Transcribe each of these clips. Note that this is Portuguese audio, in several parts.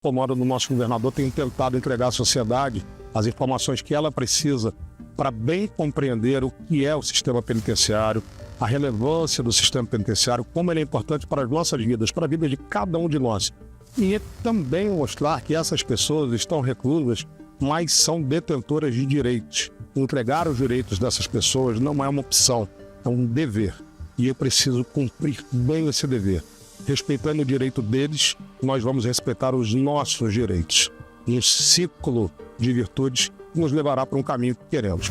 comando do nosso governador, tem tentado entregar à sociedade as informações que ela precisa para bem compreender o que é o sistema penitenciário, a relevância do sistema penitenciário, como ele é importante para as nossas vidas, para a vida de cada um de nós. E também mostrar que essas pessoas estão reclusas, mas são detentoras de direitos. Entregar os direitos dessas pessoas não é uma opção, é um dever. E eu preciso cumprir bem esse dever. Respeitando o direito deles, nós vamos respeitar os nossos direitos. Um ciclo de virtudes nos levará para um caminho que queremos.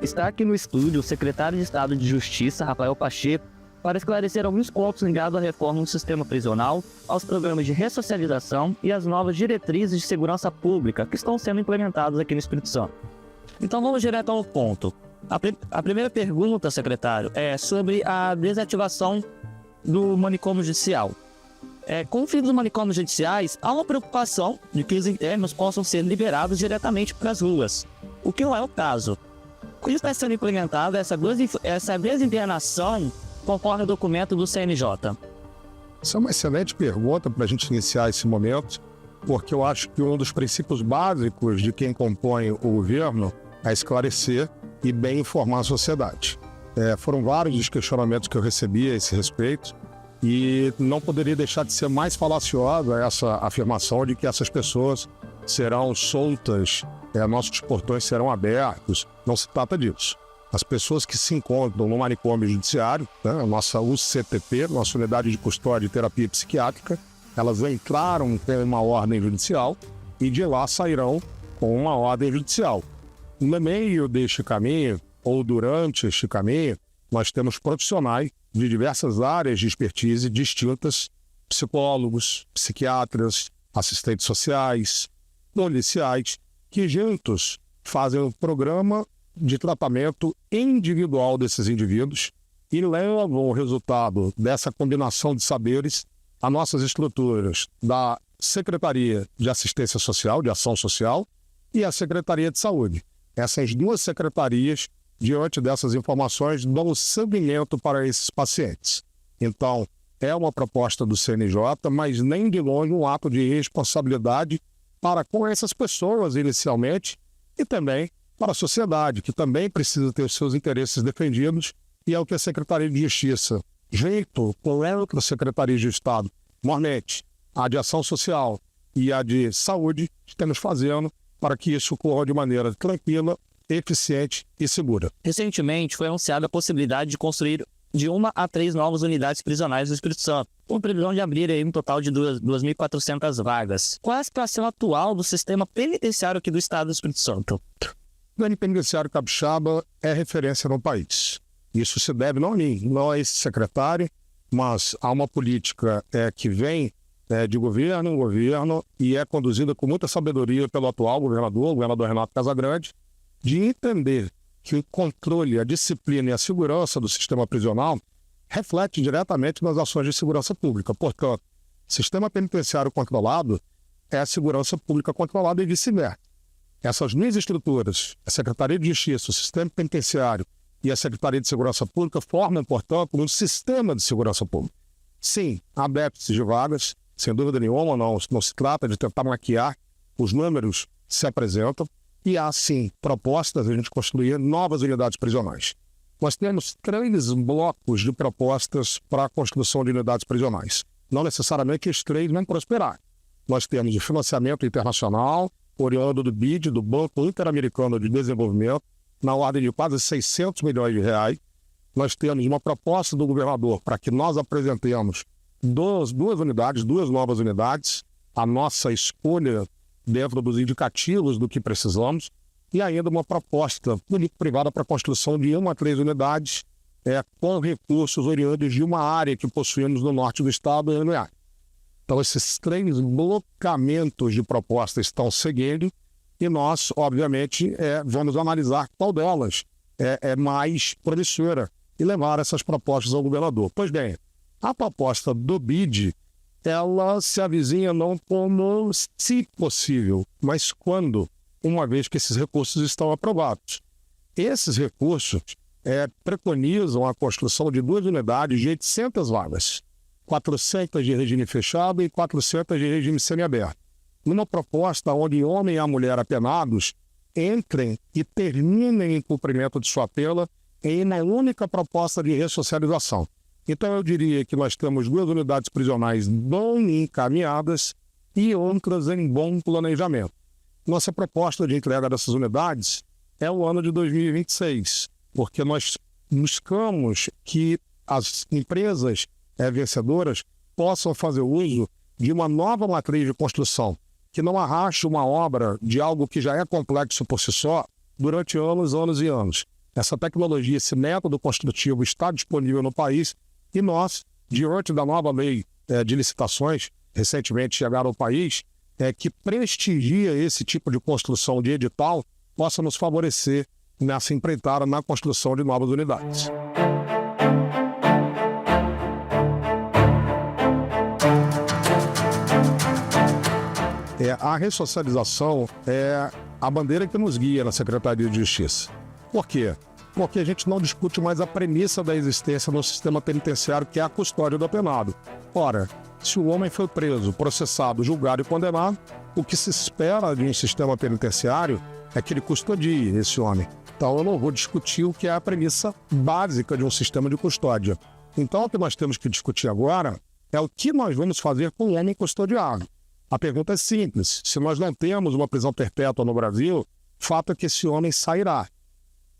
Está aqui no estúdio o secretário de Estado de Justiça, Rafael Pacheco, para esclarecer alguns pontos ligados à reforma do sistema prisional, aos programas de ressocialização e às novas diretrizes de segurança pública que estão sendo implementadas aqui no Espírito Santo. Então vamos direto ao ponto. A primeira pergunta, secretário, é sobre a desativação do manicômio judicial. Com o fim dos manicômios judiciais, há uma preocupação de que os internos possam ser liberados diretamente para as ruas, o que não é o caso. Como está sendo implementada essa desinternação conforme o documento do CNJ? Essa é uma excelente pergunta para a gente iniciar esse momento, porque eu acho que um dos princípios básicos de quem compõe o governo é esclarecer e bem informar a sociedade. Foram vários os questionamentos que eu recebi a esse respeito e não poderia deixar de ser mais falaciosa essa afirmação de que essas pessoas serão soltas, nossos portões serão abertos. Não se trata disso. As pessoas que se encontram no manicômio judiciário, a nossa UCTP, nossa Unidade de Custódia e Terapia Psiquiátrica, elas entraram com uma ordem judicial e de lá sairão com uma ordem judicial. No meio deste caminho, ou durante este caminho, nós temos profissionais de diversas áreas de expertise distintas, psicólogos, psiquiatras, assistentes sociais, policiais, que juntos fazem um programa de tratamento individual desses indivíduos e levam o resultado dessa combinação de saberes a nossas estruturas da Secretaria de Assistência Social, de Ação Social, e a Secretaria de Saúde. Essas duas secretarias, diante dessas informações, dão seguimento para esses pacientes. Então, é uma proposta do CNJ, mas nem de longe um ato de responsabilidade para com essas pessoas inicialmente e também para a sociedade, que também precisa ter os seus interesses defendidos, e é o que a Secretaria de Justiça, junto com a outra Secretaria de Estado, normalmente a de Ação Social e a de Saúde, estamos fazendo para que isso ocorra de maneira tranquila, eficiente e segura. Recentemente foi anunciada a possibilidade de construir de 1 a 3 novas unidades prisionais no Espírito Santo, com previsão de abrir aí um total de 2.400 vagas. Qual é a situação atual do sistema penitenciário aqui do Estado do Espírito Santo? O plano penitenciário capixaba é referência no país. Isso se deve não a mim, não a esse secretário, mas a uma política que vem de governo em governo e é conduzida com muita sabedoria pelo atual governador, o governador Renato Casagrande, de entender que o controle, a disciplina e a segurança do sistema prisional reflete diretamente nas ações de segurança pública. Portanto, sistema penitenciário controlado é a segurança pública controlada e vice-versa. Essas duas estruturas, a Secretaria de Justiça, o Sistema Penitenciário e a Secretaria de Segurança Pública, formam, portanto, um sistema de segurança pública. Sim, há déficits de vagas, sem dúvida nenhuma, não se trata de tentar maquiar, os números se apresentam, e há, sim, propostas de a gente construir novas unidades prisionais. Nós temos 3 blocos de propostas para a construção de unidades prisionais. Não necessariamente esses 3 vão prosperar. Nós temos o financiamento internacional, oriundo do BID, do Banco Interamericano de Desenvolvimento, na ordem de quase 600 milhões de reais. Nós temos uma proposta do governador para que nós apresentemos duas novas unidades, a nossa escolha dentro dos indicativos do que precisamos, e ainda uma proposta público-privada para a construção de 1 a 3 unidades com recursos oriundos de uma área que possuímos no norte do estado e no EAC. Então, esses 3 blocamentos de propostas estão seguindo e nós, obviamente, vamos analisar qual delas é mais promissora e levar essas propostas ao governador. Pois bem, a proposta do BID, ela se avizinha não como se possível, mas quando, uma vez que esses recursos estão aprovados. Esses recursos preconizam a construção de 2 unidades de 800 vagas, 400 de regime fechado e 400 de regime semiaberto. Numa proposta onde o homem e a mulher apenados entrem e terminem em cumprimento de sua pena em uma única proposta de ressocialização. Então eu diria que nós temos 2 unidades prisionais bem encaminhadas e outras em bom planejamento. Nossa proposta de entrega dessas unidades é o ano de 2026, porque nós buscamos que as empresas vencedoras possam fazer uso de uma nova matriz de construção, que não arraste uma obra de algo que já é complexo por si só durante anos, anos e anos. Essa tecnologia, esse método construtivo está disponível no país e nós, diante da nova lei de licitações, recentemente chegaram ao país, que prestigia esse tipo de construção de edital, possa nos favorecer nessa empreitada na construção de novas unidades. A ressocialização é a bandeira que nos guia na Secretaria de Justiça. Por quê? Porque a gente não discute mais a premissa da existência no sistema penitenciário, que é a custódia do apenado. Ora, se o homem foi preso, processado, julgado e condenado, o que se espera de um sistema penitenciário é que ele custodie esse homem. Então eu não vou discutir o que é a premissa básica de um sistema de custódia. Então o que nós temos que discutir agora é o que nós vamos fazer com o homem custodiado. A pergunta é simples. Se nós não temos uma prisão perpétua no Brasil, fato é que esse homem sairá.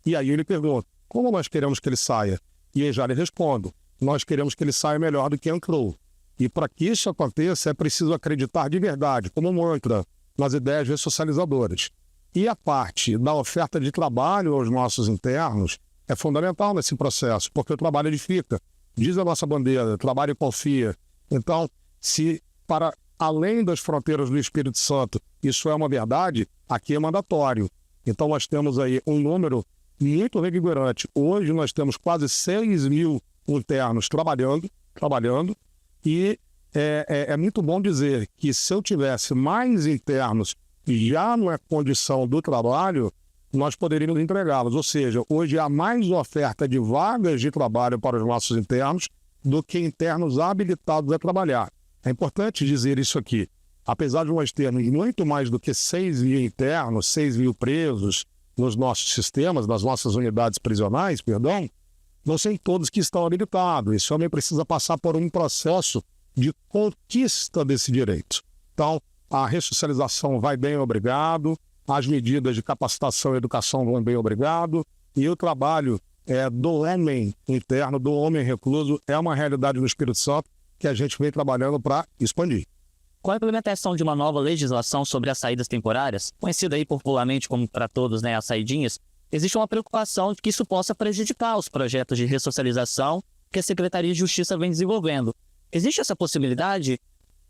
E aí ele pergunta, como nós queremos que ele saia? E eu já lhe respondo, nós queremos que ele saia melhor do que entrou. E para que isso aconteça, é preciso acreditar de verdade, como mantra, nas ideias ressocializadoras. E a parte da oferta de trabalho aos nossos internos é fundamental nesse processo, porque o trabalho edifica. Diz a nossa bandeira, trabalho e confia. Então, se para além das fronteiras do Espírito Santo isso é uma verdade, aqui é mandatório. Então nós temos aí um número muito revigorante. Hoje nós temos quase 6 mil internos trabalhando, e é muito bom dizer que se eu tivesse mais internos já na condição do trabalho, nós poderíamos entregá-los. Ou seja, hoje há mais oferta de vagas de trabalho para os nossos internos do que internos habilitados a trabalhar. É importante dizer isso aqui. Apesar de nós termos muito mais do que 6 mil internos, 6 mil presos nos nossos sistemas, nas nossas unidades prisionais, não são todos que estão habilitados. Esse homem precisa passar por um processo de conquista desse direito. Então, a ressocialização vai bem, obrigado. As medidas de capacitação e educação vão bem, obrigado. E o trabalho do homem interno, do homem recluso, é uma realidade no Espírito Santo que a gente vem trabalhando para expandir. Com a implementação de uma nova legislação sobre as saídas temporárias, conhecida aí popularmente como para todos, as saidinhas, existe uma preocupação de que isso possa prejudicar os projetos de ressocialização que a Secretaria de Justiça vem desenvolvendo. Existe essa possibilidade?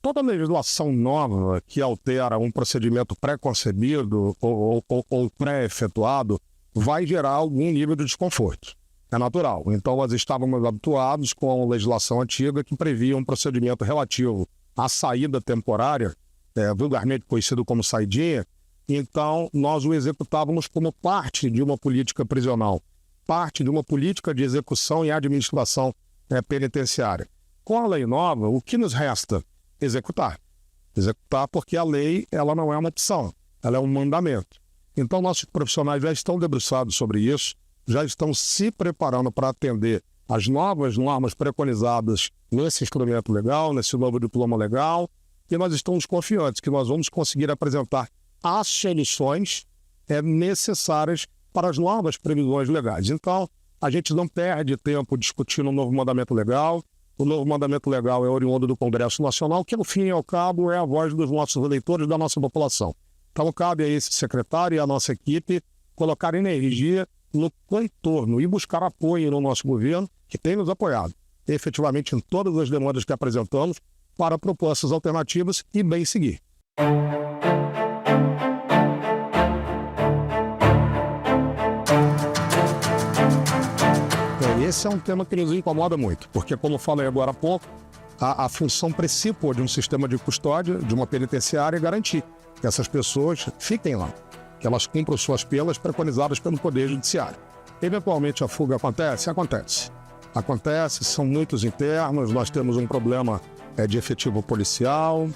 Toda legislação nova que altera um procedimento pré-concebido ou pré-efetuado vai gerar algum nível de desconforto. É natural. Então, nós estávamos habituados com a legislação antiga que previa um procedimento relativo à saída temporária, vulgarmente conhecido como saidinha. Então, nós o executávamos como parte de uma política prisional, parte de uma política de execução e administração penitenciária. Com a lei nova, o que nos resta? Executar. Executar porque a lei ela não é uma opção, ela é um mandamento. Então, nossos profissionais já estão debruçados sobre isso, já estão se preparando para atender as novas normas preconizadas nesse instrumento legal, nesse novo diploma legal, e nós estamos confiantes que nós vamos conseguir apresentar as soluções necessárias para as novas previsões legais. Então, a gente não perde tempo discutindo o novo mandamento legal. O novo mandamento legal é oriundo do Congresso Nacional, que, ao fim e ao cabo, é a voz dos nossos eleitores, da nossa população. Então, cabe a esse secretário e a nossa equipe colocar energia no contorno e buscar apoio no nosso governo, que tem nos apoiado, efetivamente em todas as demandas que apresentamos, para propostas alternativas e bem seguir. Esse é um tema que nos incomoda muito, porque, como falei agora há pouco, a função principal de um sistema de custódia, de uma penitenciária, é garantir que essas pessoas fiquem lá, que elas cumpram suas penas preconizadas pelo Poder Judiciário. Eventualmente a fuga acontece? Acontece. Acontece, são muitos internos, nós temos um problema de efetivo policial,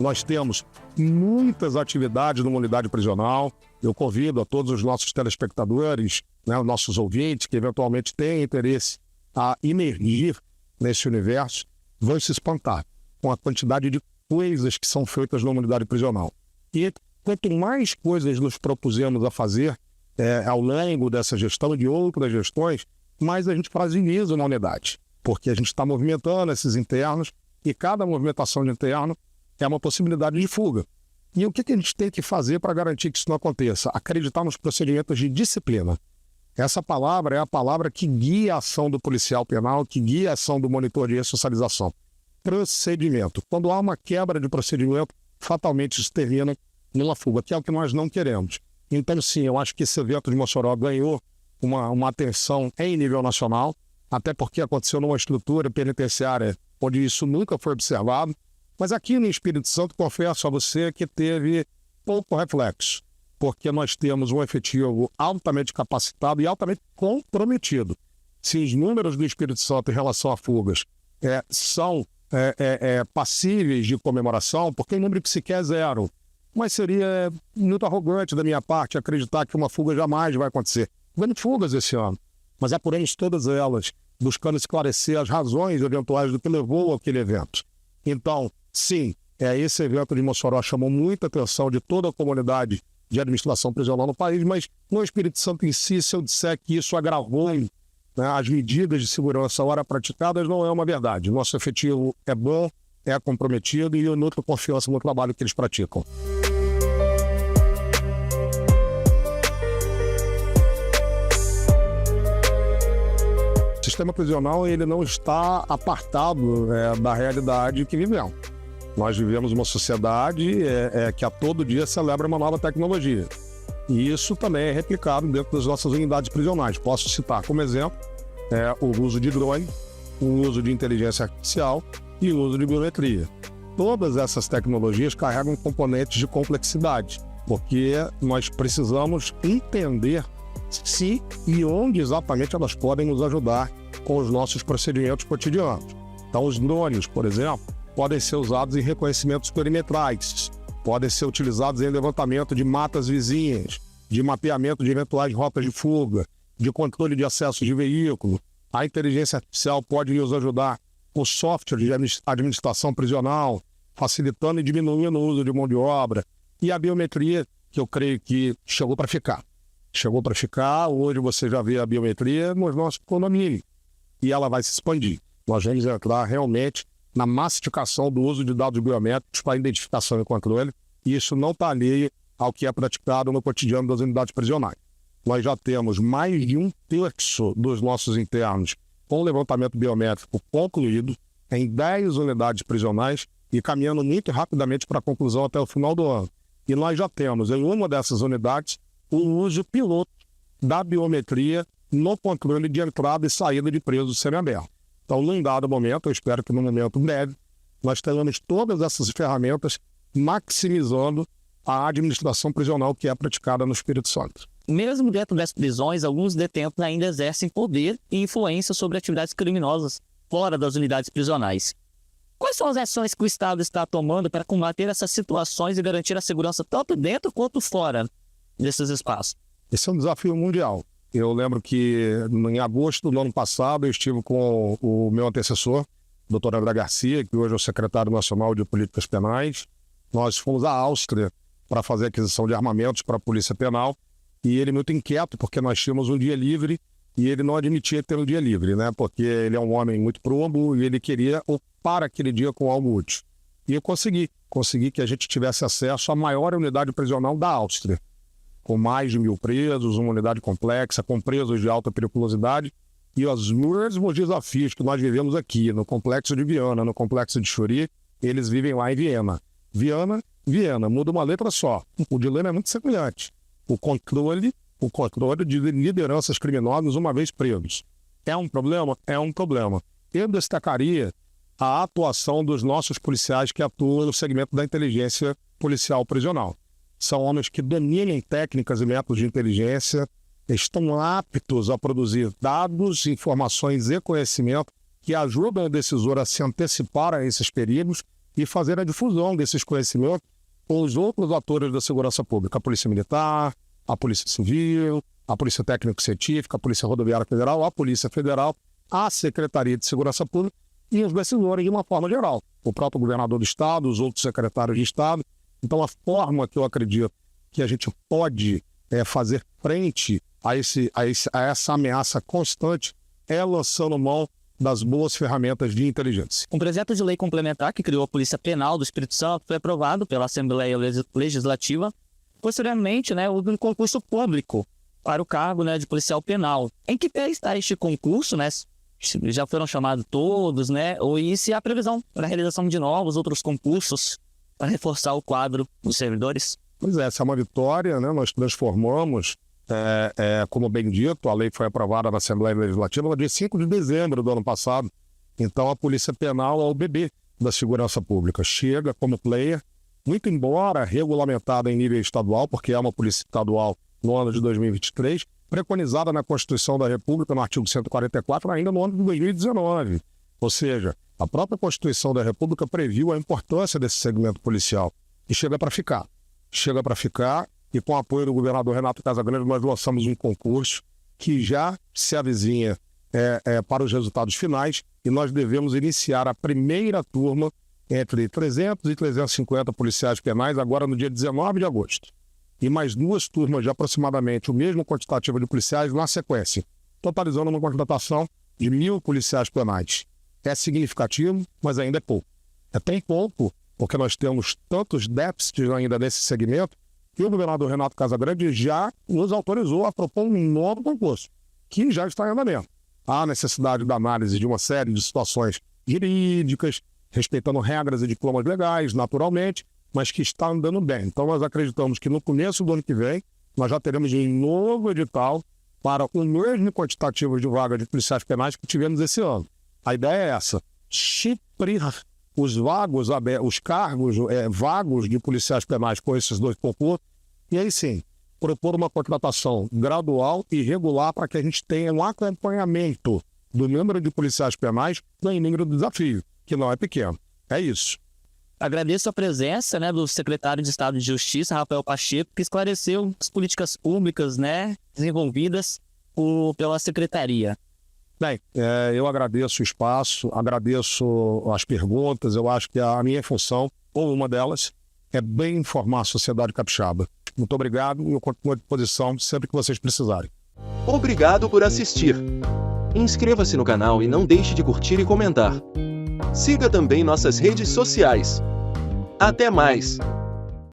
nós temos muitas atividades numa unidade prisional. Eu convido a todos os nossos telespectadores, né, os nossos ouvintes, que eventualmente têm interesse a emergir nesse universo, vão se espantar com a quantidade de coisas que são feitas numa unidade prisional. E quanto mais coisas nos propusemos a fazer ao longo dessa gestão e de outras gestões, mais a gente fragiliza uma unidade, porque a gente está movimentando esses internos e cada movimentação de interno é uma possibilidade de fuga. E o que a gente tem que fazer para garantir que isso não aconteça? Acreditar nos procedimentos de disciplina. Essa palavra é a palavra que guia a ação do policial penal, que guia a ação do monitor de ressocialização. Procedimento. Quando há uma quebra de procedimento, fatalmente isso termina numa fuga, que é o que nós não queremos. Então, sim, eu acho que esse evento de Mossoró ganhou uma atenção em nível nacional, até porque aconteceu numa estrutura penitenciária onde isso nunca foi observado. Mas aqui no Espírito Santo, confesso a você que teve pouco reflexo, porque nós temos um efetivo altamente capacitado e altamente comprometido. Se os números do Espírito Santo em relação a fugas são passíveis de comemoração, porque o número que se quer é zero, mas seria muito arrogante da minha parte acreditar que uma fuga jamais vai acontecer. Vendo fugas esse ano, mas apuramos todas elas, buscando esclarecer as razões eventuais do que levou àquele evento. Então, sim, esse evento de Mossoró chamou muita atenção de toda a comunidade de administração prisional no país, mas no Espírito Santo em si, se eu disser que isso agravou, né, as medidas de segurança ora praticadas, não é uma verdade. Nosso efetivo é bom, é comprometido e eu nutro confiança no trabalho que eles praticam. O sistema prisional ele não está apartado da realidade que vivemos. Nós vivemos uma sociedade que a todo dia celebra uma nova tecnologia. E isso também é replicado dentro das nossas unidades prisionais. Posso citar como exemplo o uso de drone, o uso de inteligência artificial e o uso de biometria. Todas essas tecnologias carregam componentes de complexidade, porque nós precisamos entender se e onde exatamente elas podem nos ajudar com os nossos procedimentos cotidianos. Então, os drones, por exemplo, podem ser usados em reconhecimentos perimetrais, podem ser utilizados em levantamento de matas vizinhas, de mapeamento de eventuais rotas de fuga, de controle de acesso de veículo. A inteligência artificial pode nos ajudar com software de administração prisional, facilitando e diminuindo o uso de mão de obra. E a biometria, que eu creio que chegou para ficar. Chegou para ficar, hoje você já vê a biometria nos nossos condomínios. E ela vai se expandir. Nós vamos entrar realmente na massificação do uso de dados biométricos para identificação e controle, e isso não está alheio ao que é praticado no cotidiano das unidades prisionais. Nós já temos mais de 1/3 dos nossos internos com levantamento biométrico concluído em 10 unidades prisionais e caminhando muito rapidamente para a conclusão até o final do ano. E nós já temos em uma dessas unidades o uso piloto da biometria no controle de entrada e saída de presos semiabertos. Então, num dado momento, eu espero que num momento breve, nós tenhamos todas essas ferramentas maximizando a administração prisional que é praticada no Espírito Santo. Mesmo dentro das prisões, alguns detentos ainda exercem poder e influência sobre atividades criminosas fora das unidades prisionais. Quais são as ações que o Estado está tomando para combater essas situações e garantir a segurança tanto dentro quanto fora desses espaços? Esse é um desafio mundial. Eu lembro que em agosto do ano passado eu estive com o meu antecessor, Dr. André Garcia, que hoje é o secretário nacional de Políticas Penais. Nós fomos à Áustria para fazer aquisição de armamentos para a Polícia Penal e ele muito inquieto porque nós tínhamos um dia livre e ele não admitia ter um dia livre, né? Porque ele é um homem muito probo e ele queria ocupar aquele dia com algo útil. E eu consegui que a gente tivesse acesso à maior unidade prisional da Áustria, com mais de 1.000 presos, uma unidade complexa, com presos de alta periculosidade, e os mesmos desafios que nós vivemos aqui, no complexo de Viana, no complexo de Churi, eles vivem lá em Viena. Viena, muda uma letra só. O dilema é muito semelhante. O controle de lideranças criminosas uma vez presos. É um problema? É um problema. Eu destacaria a atuação dos nossos policiais que atuam no segmento da inteligência policial prisional. São homens que dominam técnicas e métodos de inteligência estão aptos a produzir dados, informações e conhecimento que ajudam o decisor a se antecipar a esses perigos e fazer a difusão desses conhecimentos com os outros atores da segurança pública, a Polícia Militar, a Polícia Civil, a Polícia Técnico-Científica, a Polícia Rodoviária Federal, a Polícia Federal, a Secretaria de Segurança Pública e os decisores de uma forma geral, o próprio governador do Estado, os outros secretários de Estado. Então, a forma que eu acredito que a gente pode fazer frente a essa ameaça constante é lançando mão das boas ferramentas de inteligência. Um projeto de lei complementar que criou a Polícia Penal do Espírito Santo foi aprovado pela Assembleia Legislativa. Posteriormente, houve um concurso público para o cargo de policial penal. Em que pé está este concurso, Já foram chamados todos, E se há previsão para a realização de novos outros concursos para reforçar o quadro dos servidores? Pois é, essa é uma vitória, Nós transformamos, como bem dito, a lei foi aprovada na Assembleia Legislativa no dia 5 de dezembro do ano passado. Então, a Polícia Penal é o bebê da segurança pública. Chega como player, muito embora regulamentada em nível estadual, porque é uma polícia estadual no ano de 2023, preconizada na Constituição da República, no artigo 144, ainda no ano de 2019. Ou seja, a própria Constituição da República previu a importância desse segmento policial. E chega para ficar. Chega para ficar, e com o apoio do governador Renato Casagrande, nós lançamos um concurso que já se avizinha para os resultados finais, e nós devemos iniciar a primeira turma entre 300 e 350 policiais penais agora no dia 19 de agosto. E mais 2 turmas de aproximadamente o mesmo quantitativo de policiais na sequência, totalizando uma contratação de 1.000 policiais penais. É significativo, mas ainda é pouco. É bem pouco, porque nós temos tantos déficits ainda nesse segmento, que o governador Renato Casagrande já nos autorizou a propor um novo concurso, que já está em andamento. Há necessidade da análise de uma série de situações jurídicas, respeitando regras e diplomas legais, naturalmente, mas que está andando bem. Então, nós acreditamos que no começo do ano que vem, nós já teremos um novo edital para o mesmo quantitativo de vagas de policiais penais que tivemos esse ano. A ideia é essa, suprir os cargos vagos de policiais penais com esses 2 concursos, e aí sim, propor uma contratação gradual e regular para que a gente tenha um acompanhamento do número de policiais penais no número do desafio, que não é pequeno. É isso. Agradeço a presença do secretário de Estado de Justiça, Rafael Pacheco, que esclareceu as políticas públicas desenvolvidas pela Secretaria. Bem, eu agradeço o espaço, agradeço as perguntas. Eu acho que a minha função, ou uma delas, é bem informar a sociedade capixaba. Muito obrigado e eu continuo à disposição sempre que vocês precisarem. Obrigado por assistir. Inscreva-se no canal e não deixe de curtir e comentar. Siga também nossas redes sociais. Até mais!